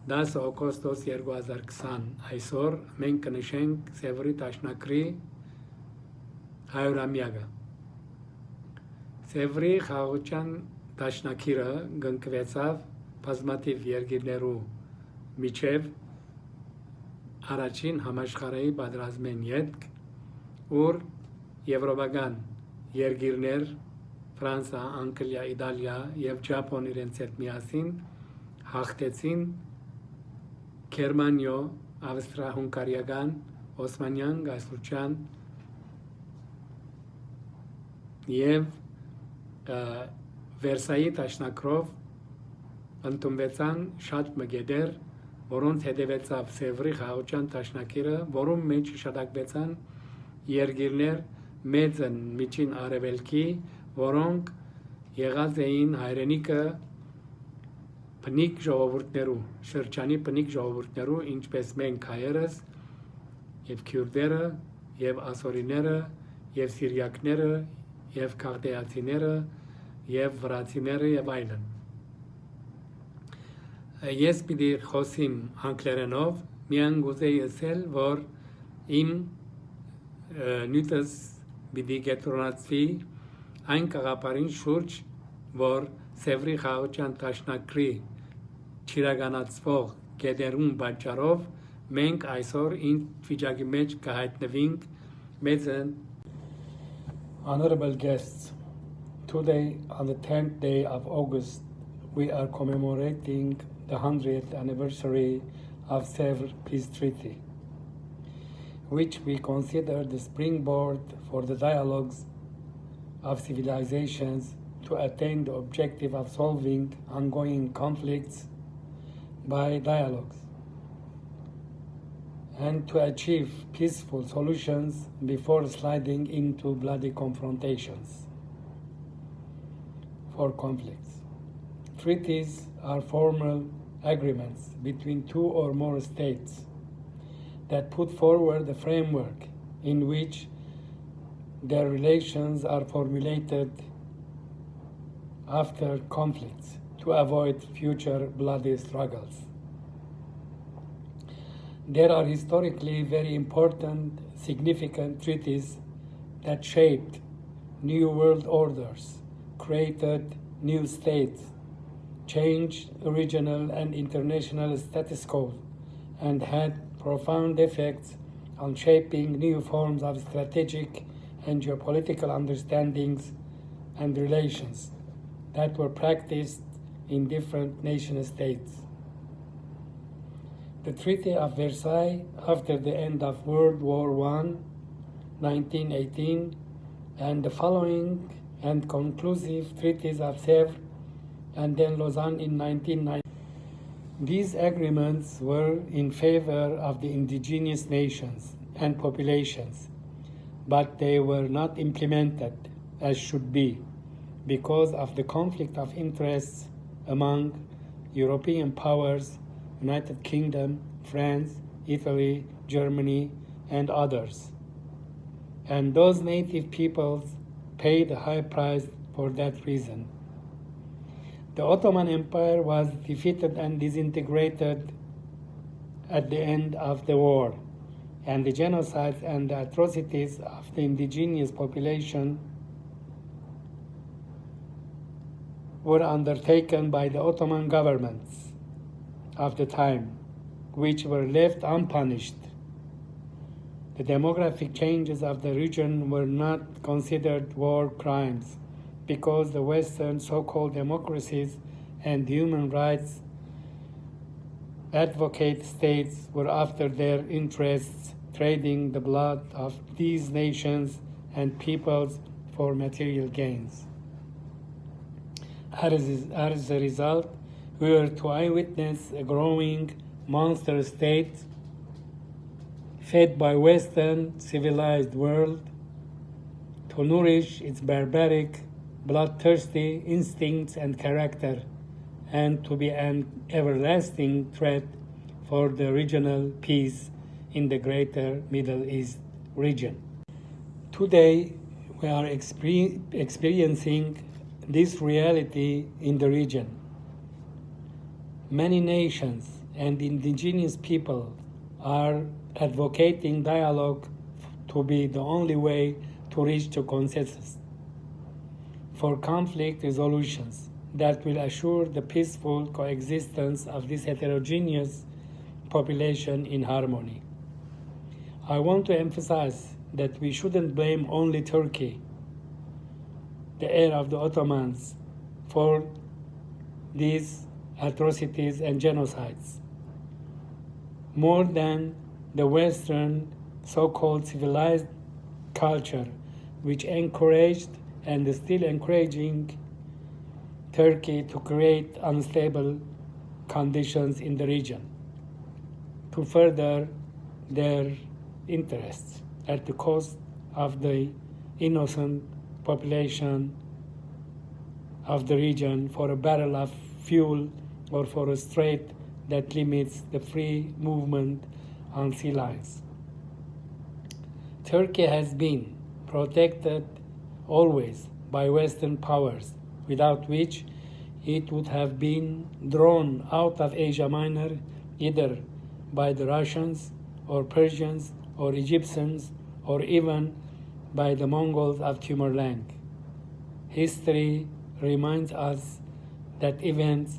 10 օգոստոս 2020 այսօր մենք կնշենք Սևրի տաշնակրի 100-ամյակը։ Սևրի խաղաղության տաշնակիրը գնկվեցավ բազմաթիվ երկիրներու միջև առաջին համաշխարհային պատերազմին ետք, ուր եվրոպական երկիրներ Ֆրանսա, Անգլիա, Իտալիա եւ Ճապոն իրենց հետ միասին հաղթեցին Գերմանիա, ավստրա-հունգարիական, օսմանյան գայսրության եւ Վերսայի տաշնակրով ընդունվեցան շատ մգեդեր, որոնց հետևեցավ Սևրի խաղաղության տաշնակիրը, որում մեջ շտակվեցան երկիրներ մեծն միջին արևելքի, որոնք եղած էին հայրենիքը բնիկ ժողովուրդներու, շրջանի բնիկ ժողովուրդներու, ինչպես մենք հայերս, եւ քյուրդերը, եւ ասորիները, եւ սիրիակները, եւ քաղդեացիները, եւ վրացիները եւ այլն։ Ես պիտի խոսիմ անգլերենով, միան գուզեի ասել, որ իմ նյութս պիտի կենտրոնացվի այն կաղապարին շուրջ, որ Սևրի խաղաղության տաշնակրի չիրականացվող գետերուն պատճառով մենք այսօր ինչ վիճակի մեջ կհայտնվենք մեծն Honorable guests, today on the 10th day of August we are commemorating the 100th anniversary of Sevres Peace Treaty, which we consider the springboard for the dialogues of civilizations to attain the objective of solving ongoing conflicts by dialogues and to achieve peaceful solutions before sliding into bloody confrontations for conflicts. Treaties are formal agreements between two or more states that put forward a framework in which their relations are formulated after conflicts to avoid future bloody struggles. There are historically very important, significant treaties that shaped new world orders, created new states, changed regional and international status quo, and had profound effects on shaping new forms of strategic and geopolitical understandings and relations that were practiced in different nation states. The Treaty of Versailles, after the end of World War I, 1918, and the following and conclusive treaties of Sèvres and then Lausanne in 1990. These agreements were in favor of the indigenous nations and populations, but they were not implemented as should be because of the conflict of interests among European powers, United Kingdom, France, Italy, Germany, and others. And those native peoples paid a high price for that reason. The Ottoman Empire was defeated and disintegrated at the end of the war, and the genocides and the atrocities of the indigenous population were undertaken by the Ottoman governments of the time, which were left unpunished. The demographic changes of the region were not considered war crimes because the Western so-called democracies and human rights advocate states were after their interests, trading the blood of these nations and peoples for material gains. As a result, we were to eyewitness a growing monster state fed by Western civilized world to nourish its barbaric, bloodthirsty instincts and character, and to be an everlasting threat for the regional peace in the greater Middle East region. Today, we are experiencing this reality in the region. Many nations, and indigenous people are advocating dialogue to be the only way to reach a consensus for conflict resolutions that will assure the peaceful coexistence of this heterogeneous population in harmony. I want to emphasize that we shouldn't blame only Turkey, the heir of the Ottomans, for these atrocities and genocides, more than the Western so-called civilized culture, which encouraged and is still encouraging Turkey to create unstable conditions in the region to further their interests at the cost of the innocent population of the region for a barrel of fuel or for a strait that limits the free movement on sea lines. Turkey has been protected always by Western powers, without which it would have been drawn out of Asia Minor either by the Russians or Persians or Egyptians or even by the Mongols of Timur-Lenk. History reminds us that events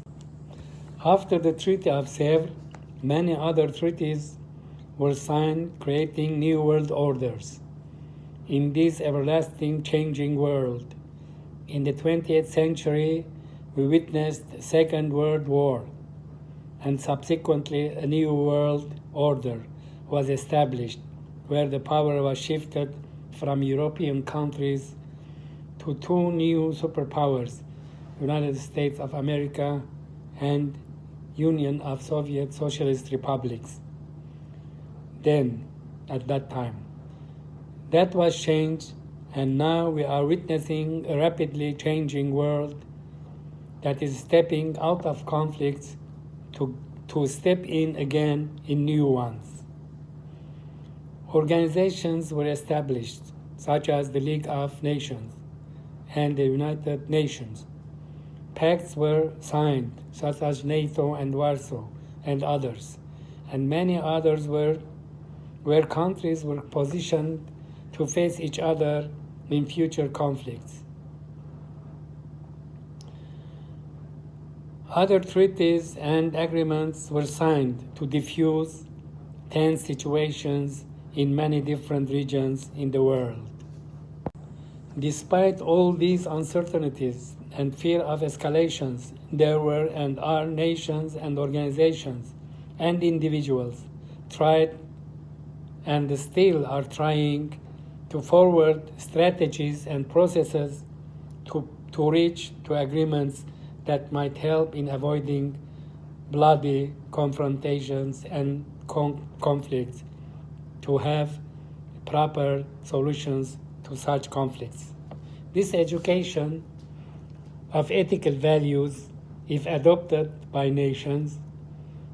after the Treaty of Sèvres, many other treaties were signed creating new world orders. In this everlasting changing world, in the 20th century, we witnessed the Second World War, and subsequently a new world order was established, where the power was shifted from European countries to two new superpowers, United States of America and Union of Soviet Socialist Republics. Then, at that time, that was changed, and now we are witnessing a rapidly changing world that is stepping out of conflicts to step in again in new ones. Organizations were established, such as the League of Nations and the United Nations. Pacts were signed, such as NATO and Warsaw and others, and many others where countries were positioned to face each other in future conflicts. Other treaties and agreements were signed to diffuse tense situations in many different regions in the world. Despite all these uncertainties and fear of escalations, there were and are nations and organizations and individuals tried and still are trying to forward strategies and processes to reach to agreements that might help in avoiding bloody confrontations and conflicts, to have proper solutions to such conflicts. This education of ethical values, if adopted by nations,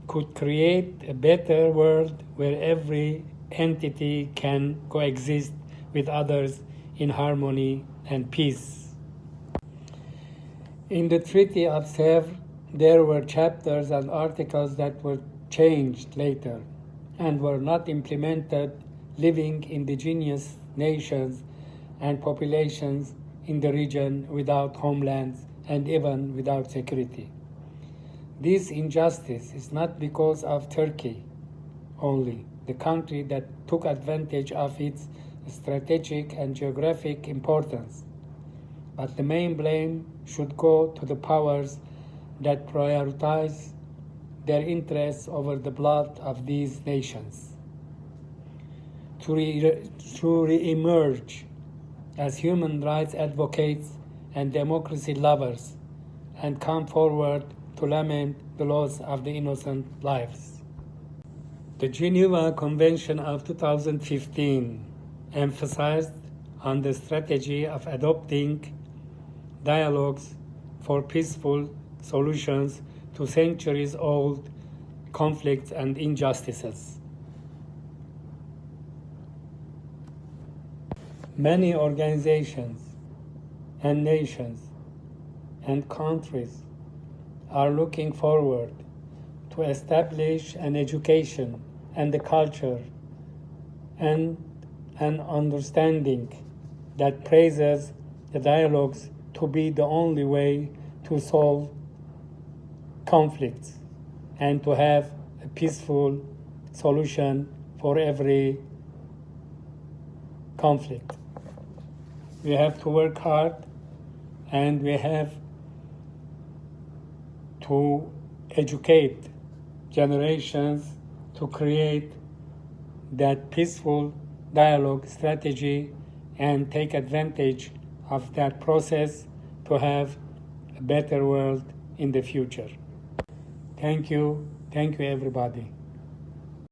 could create a better world where every entity can coexist with others in harmony and peace. In the Treaty of Sèvres, there were chapters and articles that were changed later and were not implemented, leaving indigenous nations and populations in the region without homelands and even without security. This injustice is not because of Turkey only, the country that took advantage of its strategic and geographic importance, but the main blame should go to the powers that prioritize their interests over the blood of these nations. To re-emerge as human rights advocates and democracy lovers and come forward to lament the loss of the innocent lives. The Geneva Convention of 2015 emphasized on the strategy of adopting dialogues for peaceful solutions to centuries-old conflicts and injustices. Many organizations and nations and countries are looking forward to establish an education and a culture and an understanding that praises the dialogues to be the only way to solve conflicts and to have a peaceful solution for every conflict. We have to work hard and we have to educate generations to create that peaceful dialogue strategy and take advantage of that process to have a better world in the future. Thank you everybody.